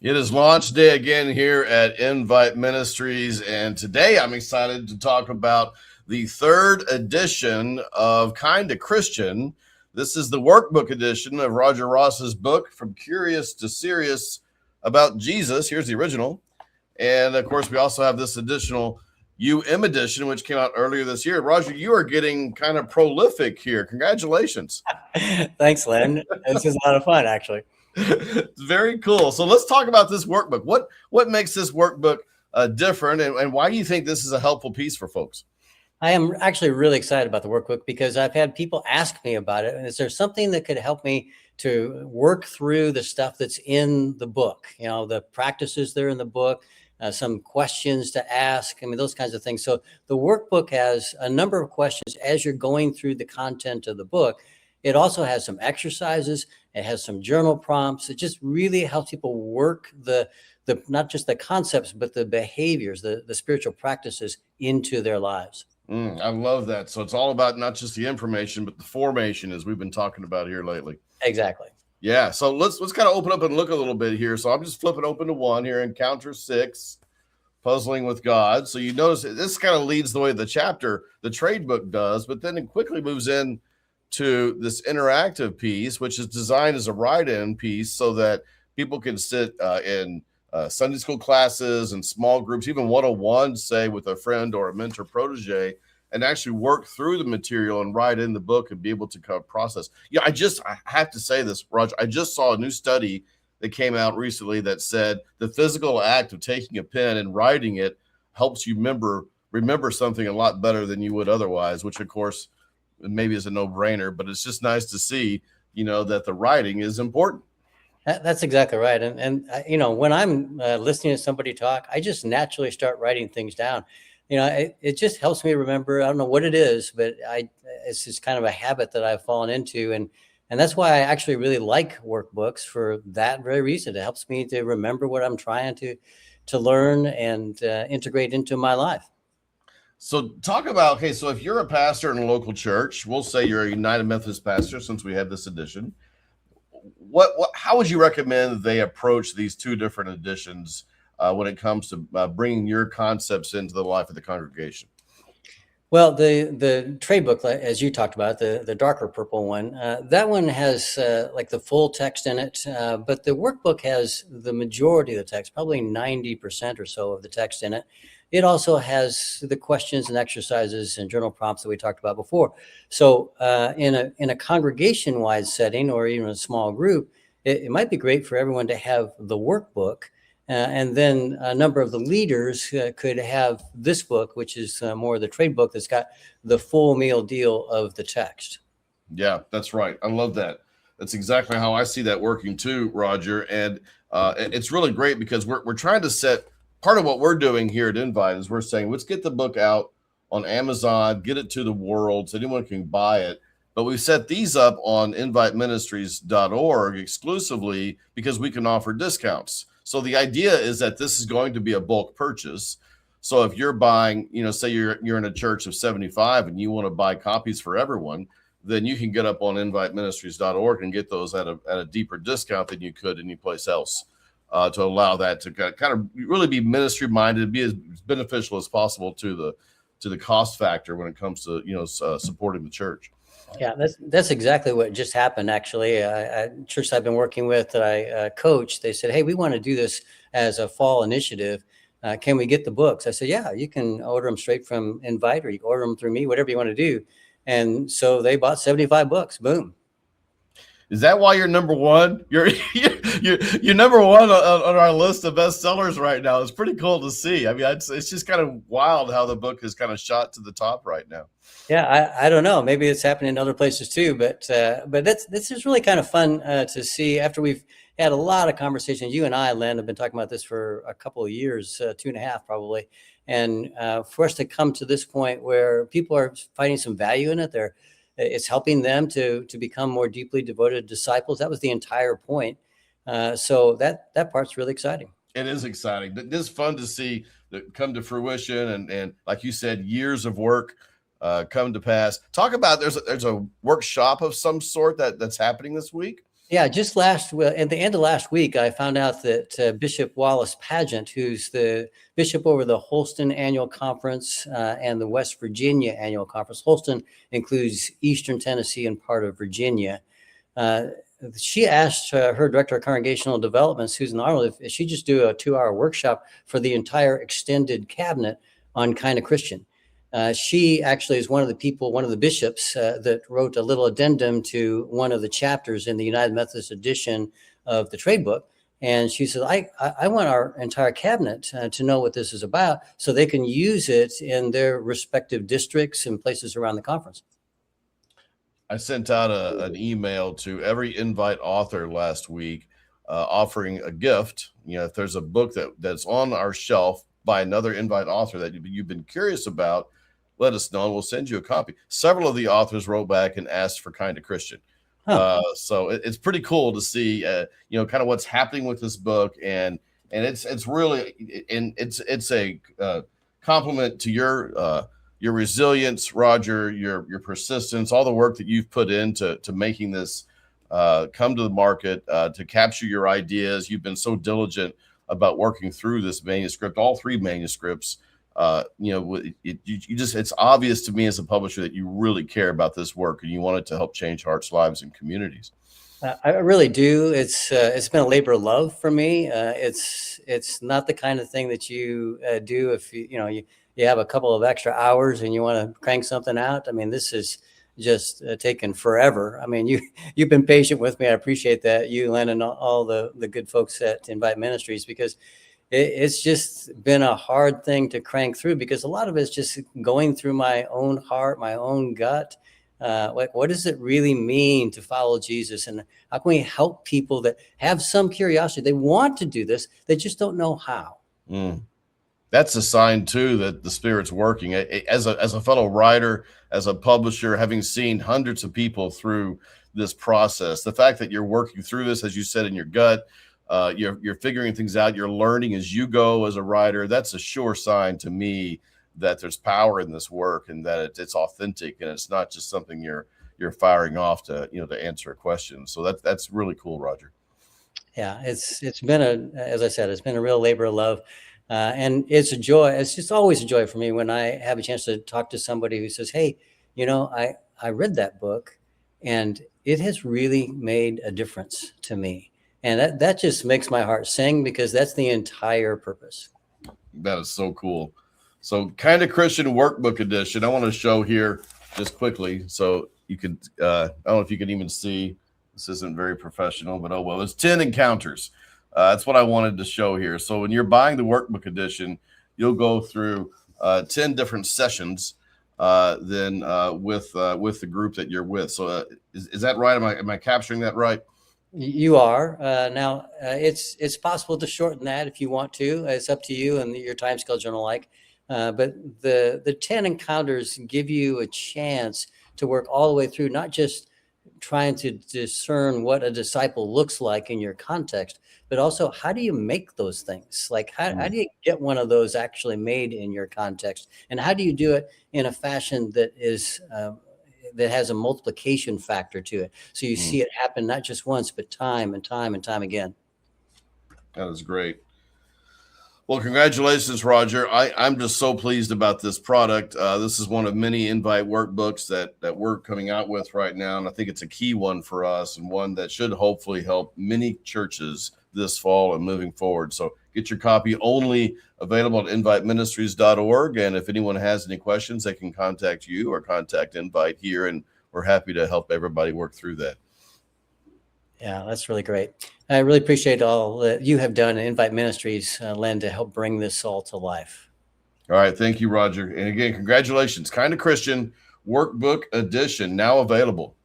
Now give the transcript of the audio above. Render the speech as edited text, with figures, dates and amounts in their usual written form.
It is launch day again here at Invite Ministries, and today I'm excited to talk about the third edition of Kinda Christian. This is the workbook edition of Roger Ross's book, From Curious to Serious about Jesus. Here's the original. And of course, we also have this additional UM edition, which came out earlier this year. Roger, you are getting kind of prolific here. Congratulations. Thanks, Len. This is a lot of fun, actually. It's very cool. So let's talk about this workbook. What makes this workbook different, and why do you think this is a helpful piece for folks? I am actually really excited about the workbook because I've had people ask me about it. And is there something that could help me to work through the stuff that's in the book? You know, the practices that are in the book, some questions to ask. I mean, those kinds of things. So the workbook has a number of questions as you're going through the content of the book. It also has some exercises. It has some journal prompts. It just really helps people work the not just the concepts, but the behaviors, the spiritual practices into their lives. I love that. So it's all about not just the information, but the formation, as we've been talking about here lately. Exactly. Yeah. So let's kind of open up and look a little bit here. So I'm just flipping open to one here, Encounter 6, Puzzling with God. So you notice this kind of leads the way the chapter, the trade book does, but then it quickly moves in to this interactive piece, which is designed as a write-in piece so that people can sit in Sunday school classes and small groups, even one-on-one, say with a friend or a mentor protege, and actually work through the material and write in the book and be able to kind of process. Yeah, I have to say this, Roger. I just saw a new study that came out recently that said the physical act of taking a pen and writing it helps you remember something a lot better than you would otherwise, which of course maybe is a no-brainer, but it's just nice to see, that the writing is important. That's exactly right. And when I'm listening to somebody talk, I just naturally start writing things down. It just helps me remember. I don't know what it is, but it's just kind of a habit that I've fallen into. And that's why I actually really like workbooks for that very reason. It helps me to remember what I'm trying to learn and integrate into my life. So talk about, okay, so if you're a pastor in a local church, we'll say you're a United Methodist pastor since we had this edition, how would you recommend they approach these two different editions when it comes to bringing your concepts into the life of the congregation? Well, the trade book, as you talked about, the darker purple one, that one has like the full text in it, but the workbook has the majority of the text, probably 90% or so of the text in it. It also has the questions and exercises and journal prompts that we talked about before. So in a congregation-wide setting or even a small group, it might be great for everyone to have the workbook. And then a number of the leaders could have this book, which is more of the trade book that's got the full meal deal of the text. Yeah, that's right. I love that. That's exactly how I see that working too, Roger. And it's really great because we're trying to set part of what we're doing here at Invite is we're saying, let's get the book out on Amazon, get it to the world so anyone can buy it. But we set these up on inviteministries.org exclusively because we can offer discounts. So the idea is that this is going to be a bulk purchase. So if you're buying, say you're in a church of 75 and you want to buy copies for everyone, then you can get up on inviteministries.org and get those at a deeper discount than you could anyplace else. To allow that to kind of really be ministry minded, be as beneficial as possible to the cost factor when it comes to supporting the church. Yeah, that's exactly what just happened. Actually, church I've been working with that I coach, they said, "Hey, we want to do this as a fall initiative. Can we get the books?" I said, "Yeah, you can order them straight from Invite, or you can order them through me, whatever you want to do." And so they bought 75 books. Boom. Is that why you're number one? You're number one on our list of bestsellers right now. It's pretty cool to see. I mean, it's just kind of wild how the book has kind of shot to the top right now. Yeah, I don't know. Maybe it's happening in other places too, but this is really kind of fun to see after we've had a lot of conversations. You and I, Len, have been talking about this for a couple of years, 2.5 probably. And for us to come to this point where people are finding some value in it, it's helping them to become more deeply devoted disciples. That was the entire point. So that part's really exciting. It is exciting. It is fun to see that come to fruition, and like you said, years of work come to pass. Talk about there's a workshop of some sort that's happening this week. Yeah, just at the end of last week, I found out that Bishop Wallace Pageant, who's the bishop over the Holston Annual Conference and the West Virginia Annual Conference. Holston includes Eastern Tennessee and part of Virginia. Uh, she asked her director of congregational development, Susan Arnold, if she just do a 2-hour workshop for the entire extended cabinet on Kind of Christian. She actually is one of the bishops that wrote a little addendum to one of the chapters in the United Methodist edition of the trade book. And she said, I want our entire cabinet to know what this is about so they can use it in their respective districts and places around the conference. I sent out an email to every invite author last week offering a gift. If there's a book that's on our shelf by another invite author that you've been curious about, let us know and we'll send you a copy. Several of the authors wrote back and asked for Kind of Christian. So it's pretty cool to see, kind of what's happening with this book, and it's really, and it's a compliment to your resilience, Roger, your persistence, all the work that you've put into making this come to the market, to capture your ideas. You've been so diligent about working through this manuscript, all 3 manuscripts. It's obvious to me as a publisher that you really care about this work and you want it to help change hearts, lives, and communities. I really do. It's been a labor of love for me. It's not the kind of thing that you do if you have a couple of extra hours and you want to crank something out. I mean, this is just taken forever. I mean, you've been patient with me. I appreciate that. You, Len, and all the good folks at Invite Ministries, because it's just been a hard thing to crank through, because a lot of it's just going through my own heart, my own gut. What does it really mean to follow Jesus? And how can we help people that have some curiosity? They want to do this, they just don't know how. That's a sign too that the Spirit's working. As a fellow writer, as a publisher, having seen hundreds of people through this process, the fact that you're working through this, as you said, in your gut, you're figuring things out, you're learning as you go as a writer, that's a sure sign to me that there's power in this work and that it's authentic and it's not just something you're firing off to answer a question. So that's really cool, Roger. Yeah, it's been as I said, it's been a real labor of love. And it's a joy. It's just always a joy for me when I have a chance to talk to somebody who says, hey, I read that book and it has really made a difference to me. And that just makes my heart sing, because that's the entire purpose. That is so cool. So Kind of Christian Workbook Edition, I want to show here just quickly so you can, I don't know if you can even see, this isn't very professional, but oh well, it's 10 encounters. That's what I wanted to show here. So when you're buying the Workbook Edition, you'll go through 10 different sessions with the group that you're with. So is that right? Am I capturing that right? You are. Now, it's possible to shorten that if you want to. It's up to you and your time schedule and the like. But the 10 encounters give you a chance to work all the way through, not just trying to discern what a disciple looks like in your context, but also how do you make those things? Like how do you get one of those actually made in your context? And how do you do it in a fashion that is that has a multiplication factor to it? So you see it happen not just once, but time and time and time again. That is great. Well, congratulations, Roger. I'm just so pleased about this product. This is one of many invite workbooks that we're coming out with right now. And I think it's a key one for us and one that should hopefully help many churches this fall and moving forward. So get your copy, only available at inviteministries.org. And if anyone has any questions, they can contact you or contact Invite here. And we're happy to help everybody work through that. Yeah, that's really great. I really appreciate all that you have done at Invite Ministries, Len, to help bring this all to life. All right. Thank you, Roger. And again, congratulations. Kind of Christian Workbook Edition, now available.